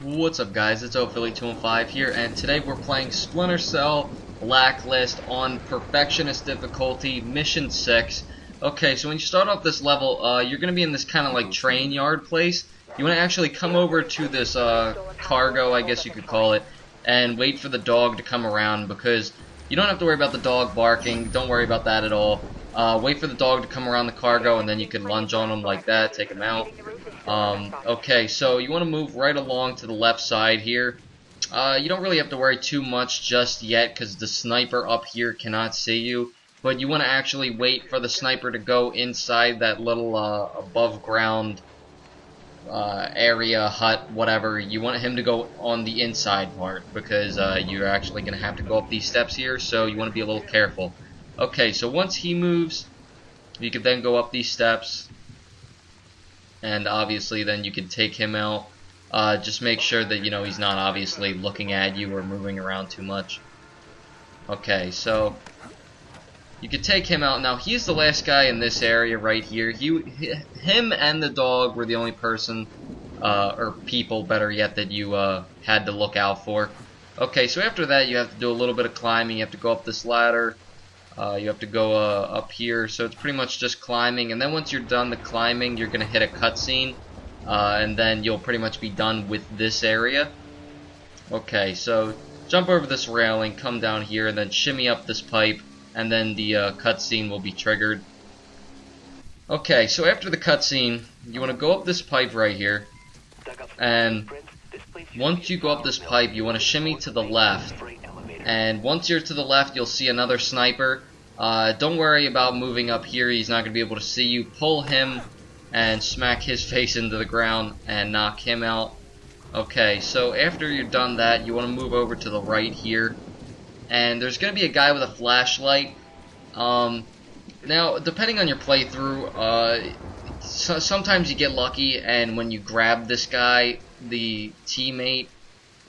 What's up, guys? It's Philly215 here, and today we're playing Splinter Cell Blacklist on Perfectionist difficulty, Mission 6. Okay, so when you start off this level, you're going to be in this kind of like train yard place. You want to actually come over to this cargo, I guess you could call it, and wait for the dog to come around, because you don't have to worry about the dog barking. Don't worry about that at all. Wait for the dog to come around the cargo, and then you can lunge on him like that, take him out. Okay, so you want to move right along to the left side here. You don't really have to worry too much just yet, because the sniper up here cannot see you. But you want to actually wait for the sniper to go inside that little above ground area, hut, whatever. You want him to go on the inside part, because you're actually going to have to go up these steps here, so you want to be a little careful. Okay, so once he moves, you can then go up these steps. And obviously then you can take him out. Just make sure that, you know, he's not obviously looking at you or moving around too much. Okay, so you can take him out. Now, he's the last guy in this area right here. Him and the dog were the only person, or people, better yet, that you had to look out for. Okay, so after that you have to do a little bit of climbing. You have to go up this ladder. You have to go up here, so it's pretty much just climbing, and then once you're done the climbing, you're going to hit a cutscene, and then you'll pretty much be done with this area. Okay, so jump over this railing, come down here, and then shimmy up this pipe, and then the cutscene will be triggered. Okay, so after the cutscene, you want to go up this pipe right here, and once you go up this pipe, you want to shimmy to the left. And once you're to the left, you'll see another sniper. Don't worry about moving up here. He's not going to be able to see you. Pull him and smack his face into the ground and knock him out. Okay, so after you're done that, you want to move over to the right here. And there's going to be a guy with a flashlight. Now, depending on your playthrough, sometimes you get lucky, and when you grab this guy, the teammate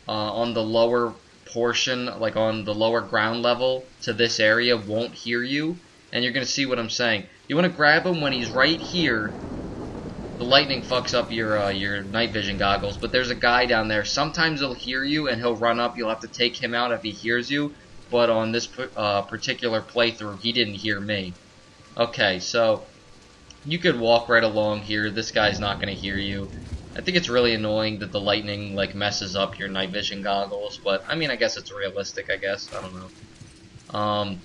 on the lower portion, like on the lower ground level to this area, won't hear you, and you're gonna see what I'm saying. You want to grab him when he's right here. The lightning fucks up your night vision goggles, but there's a guy down there. Sometimes he'll hear you and he'll run up. You'll have to take him out if he hears you, but on this particular playthrough, he didn't hear me. Okay, so you could walk right along here. This guy's not gonna hear you. I think it's really annoying that the lightning like messes up your night vision goggles, but I mean, I guess it's realistic, I guess. I don't know.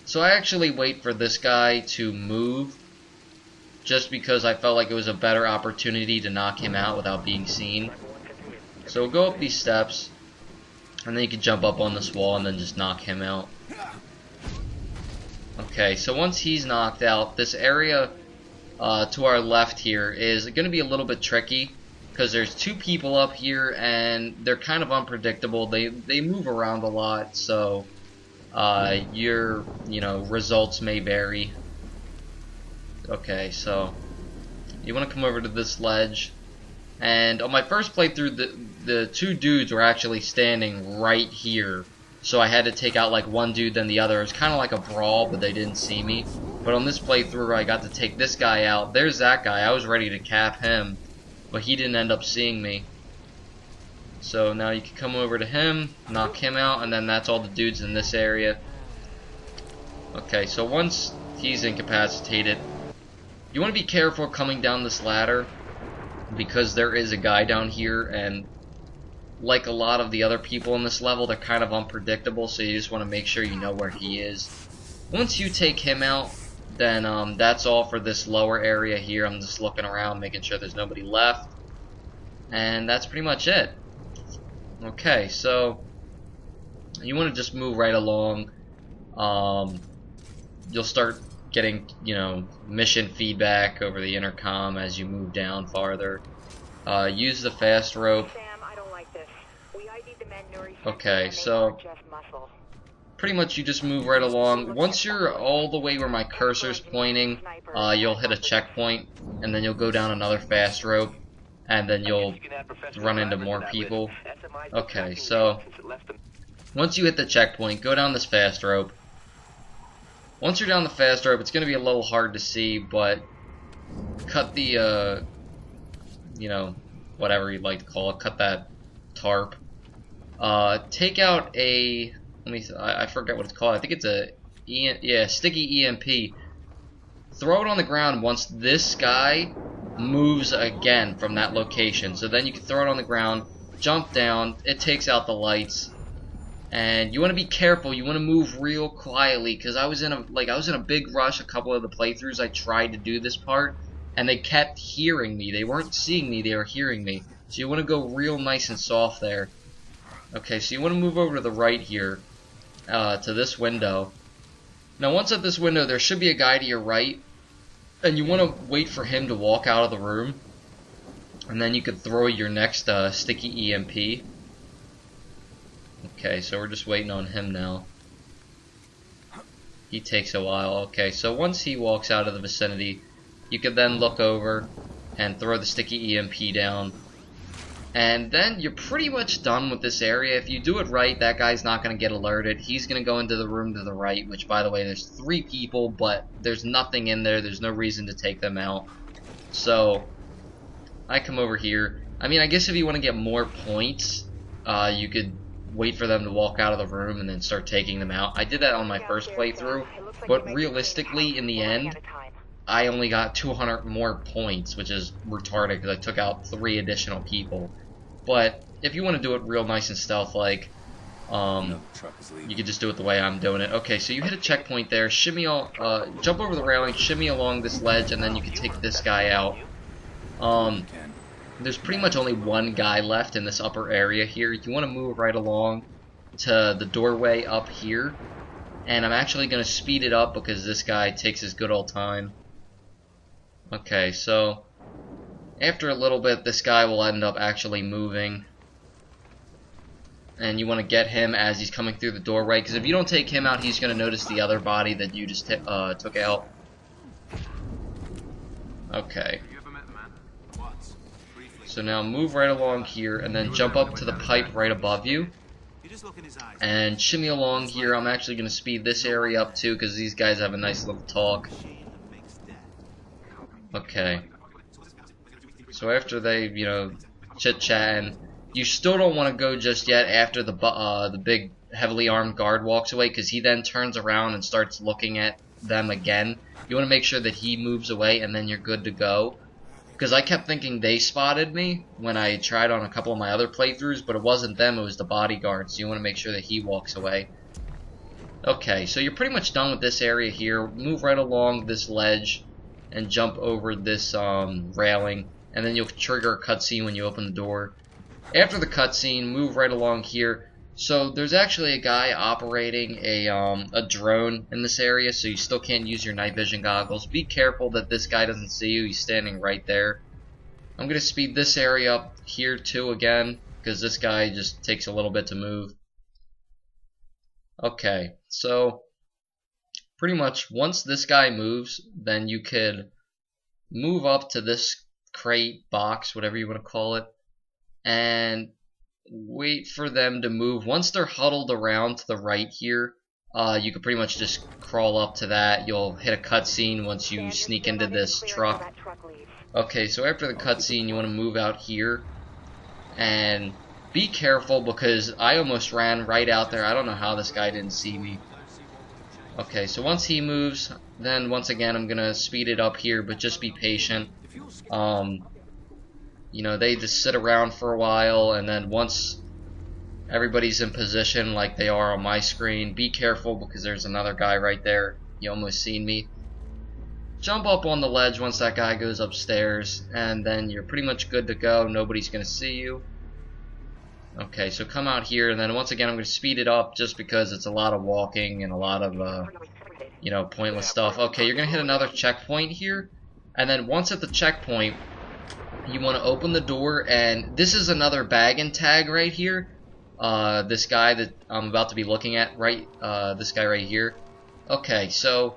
So I actually wait for this guy to move just because I felt like it was a better opportunity to knock him out without being seen. So we'll go up these steps, and then you can jump up on this wall and then just knock him out. Okay, so once he's knocked out, this area to our left here is going to be a little bit tricky, because there's two people up here and they're kind of unpredictable. They move around a lot, so your results may vary. Okay, so you want to come over to this ledge, and on my first playthrough, the two dudes were actually standing right here, so I had to take out like one dude then the other. It was kind of like a brawl, but they didn't see me. But on this playthrough, I got to take this guy out. There's that guy. I was ready to cap him, but he didn't end up seeing me. So now you can come over to him, knock him out, and then that's all the dudes in this area. Okay, so once he's incapacitated, you want to be careful coming down this ladder, because there is a guy down here, and like a lot of the other people in this level, they're kind of unpredictable, so you just want to make sure you know where he is. Once you take him out, then that's all for this lower area here. I'm just looking around, making sure there's nobody left, and that's pretty much it. Okay, so you want to just move right along. You'll start getting, mission feedback over the intercom as you move down farther. Use the fast rope. Okay, so pretty much you just move right along. Once you're all the way where my cursor's pointing, you'll hit a checkpoint, and then you'll go down another fast rope, and then you'll run into more people. Okay, so once you hit the checkpoint, go down this fast rope. Once you're down the fast rope, it's going to be a little hard to see, but cut the, whatever you'd like to call it, cut that tarp. Take out a, I forget what it's called. I think it's a sticky EMP. Throw it on the ground once this guy moves again from that location. So then you can throw it on the ground, jump down, it takes out the lights. And you want to be careful. You want to move real quietly, because I was in a big rush. A couple of the playthroughs I tried to do this part, and they kept hearing me. They weren't seeing me, they were hearing me. So you want to go real nice and soft there. Okay, so you want to move over to the right here, to this window. Now once at this window, there should be a guy to your right, and you want to wait for him to walk out of the room, and then you can throw your next sticky EMP. Okay, so we're just waiting on him now. He takes a while. Okay, so once he walks out of the vicinity, you can then look over and throw the sticky EMP down. And then you're pretty much done with this area. If you do it right, that guy's not going to get alerted. He's going to go into the room to the right, which, by the way, there's 3 people, but there's nothing in there. There's no reason to take them out. So, I come over here. I mean, I guess if you want to get more points, you could wait for them to walk out of the room and then start taking them out. I did that on my first playthrough, but realistically, in the end, I only got 200 more points, which is retarded because I took out 3 additional people. But if you want to do it real nice and stealth-like, you can just do it the way I'm doing it. Okay, so you hit a checkpoint there, shimmy jump over the railing, shimmy along this ledge, and then you can take this guy out. There's pretty much only one guy left in this upper area here. You want to move right along to the doorway up here, and I'm actually going to speed it up because this guy takes his good old time. Okay, so after a little bit, this guy will end up actually moving, and you want to get him as he's coming through the doorway, because if you don't take him out, he's going to notice the other body that you just took out. Okay. So now move right along here, and then jump up to the pipe right above you, and shimmy along here. I'm actually going to speed this area up too, because these guys have a nice little talk. Okay. So after they, you know, chit-chatting, you still don't want to go just yet after the big heavily armed guard walks away, because he then turns around and starts looking at them again. You want to make sure that he moves away, and then you're good to go. Because I kept thinking they spotted me when I tried on a couple of my other playthroughs, but it wasn't them, it was the bodyguard, so you want to make sure that he walks away. Okay, so you're pretty much done with this area here. Move right along this ledge and jump over this railing, and then you'll trigger a cutscene when you open the door. After the cutscene, move right along here. So there's actually a guy operating a drone in this area, so you still can't use your night vision goggles. Be careful that this guy doesn't see you. He's standing right there. I'm going to speed this area up here too again, because this guy just takes a little bit to move. Okay, so pretty much once this guy moves, then you could move up to this crate, box, whatever you want to call it, and wait for them to move. Once they're huddled around to the right here, you can pretty much just crawl up to that. You'll hit a cutscene once you sneak into this truck. Okay, so after the cutscene, you want to move out here, and be careful because I almost ran right out there. I don't know how this guy didn't see me. Okay, so once he moves, then once again I'm gonna speed it up here, but just be patient. You know, they just sit around for a while, and then once everybody's in position like they are on my screen, be careful because there's another guy right there. You almost seen me. Jump up on the ledge once that guy goes upstairs, and then you're pretty much good to go. Nobody's gonna see you. Okay, so come out here, and then once again I'm going to speed it up just because it's a lot of walking and a lot of, you know, pointless stuff. Okay, you're going to hit another checkpoint here, and then once at the checkpoint, you want to open the door, and this is another bag and tag right here. This guy that I'm about to be looking at, this guy right here. Okay, so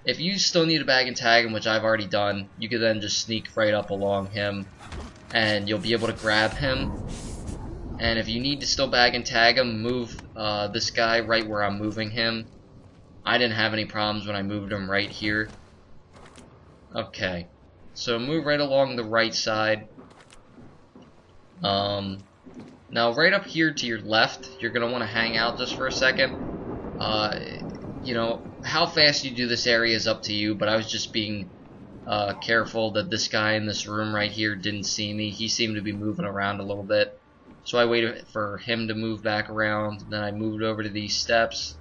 if you still need a bag and tag him, which I've already done, you can then just sneak right up along him, and you'll be able to grab him. And if you need to still bag and tag him, move this guy right where I'm moving him. I didn't have any problems when I moved him right here. Okay, so move right along the right side. Now, right up here to your left, you're going to want to hang out just for a second. You know, how fast you do this area is up to you, but I was just being careful that this guy in this room right here didn't see me. He seemed to be moving around a little bit. So I waited for him to move back around, then I moved over to these steps.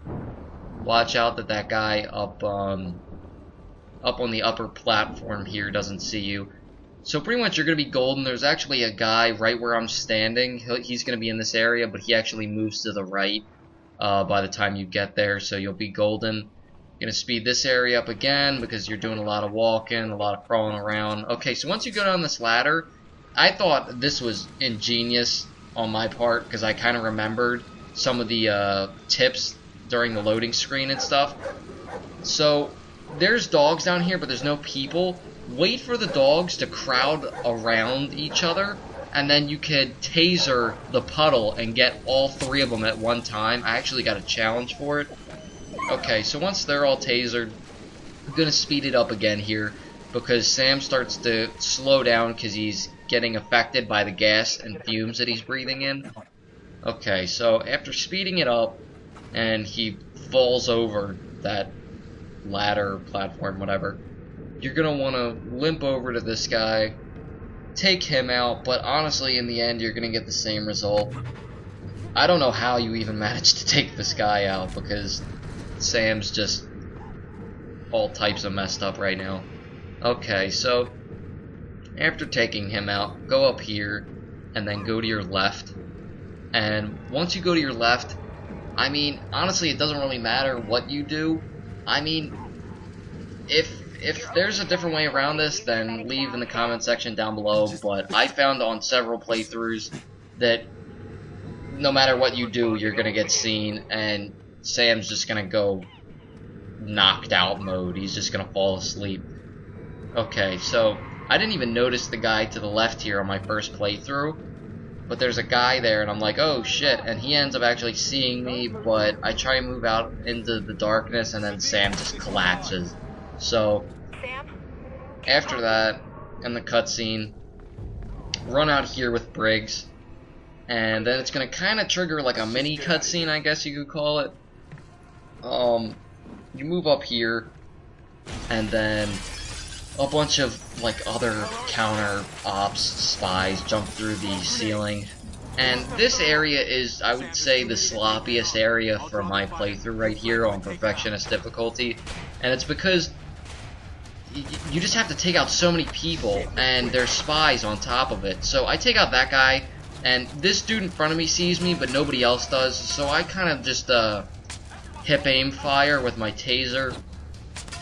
Watch out that that guy up on the upper platform here doesn't see you. So pretty much you're going to be golden. There's actually a guy right where I'm standing. He's going to be in this area, but he actually moves to the right by the time you get there, so you'll be golden. Going to speed this area up again because you're doing a lot of walking, a lot of crawling around. Okay, so once you go down this ladder, I thought this was ingenious on my part because I kind of remembered some of the tips during the loading screen and stuff. So there's dogs down here, but there's no people. Wait for the dogs to crowd around each other, and then you could taser the puddle and get all 3 of them at one time. I actually got a challenge for it. Okay, so once they're all tasered, I'm going to speed it up again here because Sam starts to slow down because he's getting affected by the gas and fumes that he's breathing in. Okay, so after speeding it up and he falls over that ladder, platform, whatever, you're going to want to limp over to this guy, take him out, but honestly in the end you're going to get the same result. I don't know how you even managed to take this guy out because Sam's just all types of messed up right now. Okay, so after taking him out, go up here and then go to your left. And once you go to your left, I mean, honestly, it doesn't really matter what you do. I mean, if there's a different way around this, then leave in the comment section down below. But I found on several playthroughs that no matter what you do, you're going to get seen, and Sam's just going to go knocked out mode. He's just going to fall asleep. Okay, so I didn't even notice the guy to the left here on my first playthrough, but there's a guy there, and I'm like, oh shit, and he ends up actually seeing me, but I try and move out into the darkness, and then Sam just collapses. So, after that, in the cutscene, run out here with Briggs, and then it's going to kind of trigger like a mini cutscene, I guess you could call it. You move up here, and then a bunch of like other counter ops spies jump through the ceiling, and this area is, I would say, the sloppiest area for my playthrough right here on Perfectionist difficulty, and it's because you just have to take out so many people, and there's spies on top of it. So I take out that guy, and this dude in front of me sees me, but nobody else does, so I kind of just hip aim fire with my taser.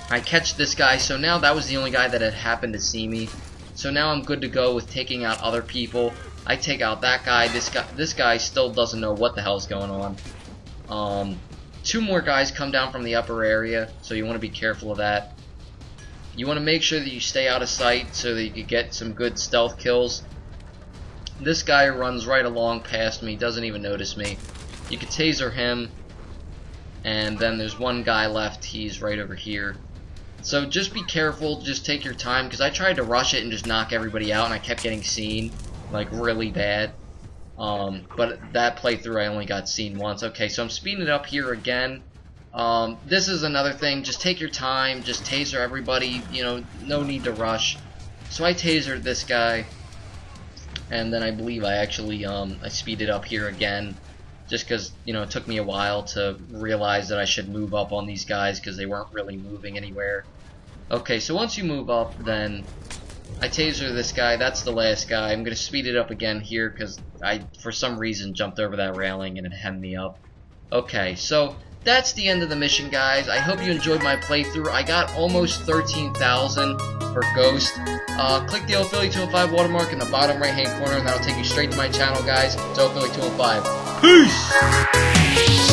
I catch this guy, so now that was the only guy that had happened to see me. So now I'm good to go with taking out other people. I take out that guy. This guy still doesn't know what the hell's going on. 2 more guys come down from the upper area, so you want to be careful of that. You want to make sure that you stay out of sight so that you can get some good stealth kills. This guy runs right along past me, doesn't even notice me. You can taser him, and then there's one guy left. He's right over here. So just be careful, just take your time, because I tried to rush it and just knock everybody out, and I kept getting seen, like, really bad. But that playthrough I only got seen once. Okay, so I'm speeding it up here again. This is another thing, just take your time, just taser everybody, you know, no need to rush. So I tasered this guy, and then I believe I actually, I speeded up here again, just because, you know, it took me a while to realize that I should move up on these guys because they weren't really moving anywhere. Okay, so once you move up, then I taser this guy. That's the last guy. I'm going to speed it up again here because I, for some reason, jumped over that railing and it hemmed me up. Okay, so that's the end of the mission, guys. I hope you enjoyed my playthrough. I got almost 13,000 for Ghost. Click the Philly205 watermark in the bottom right-hand corner, and that'll take you straight to my channel, guys. It's Philly205. Peace!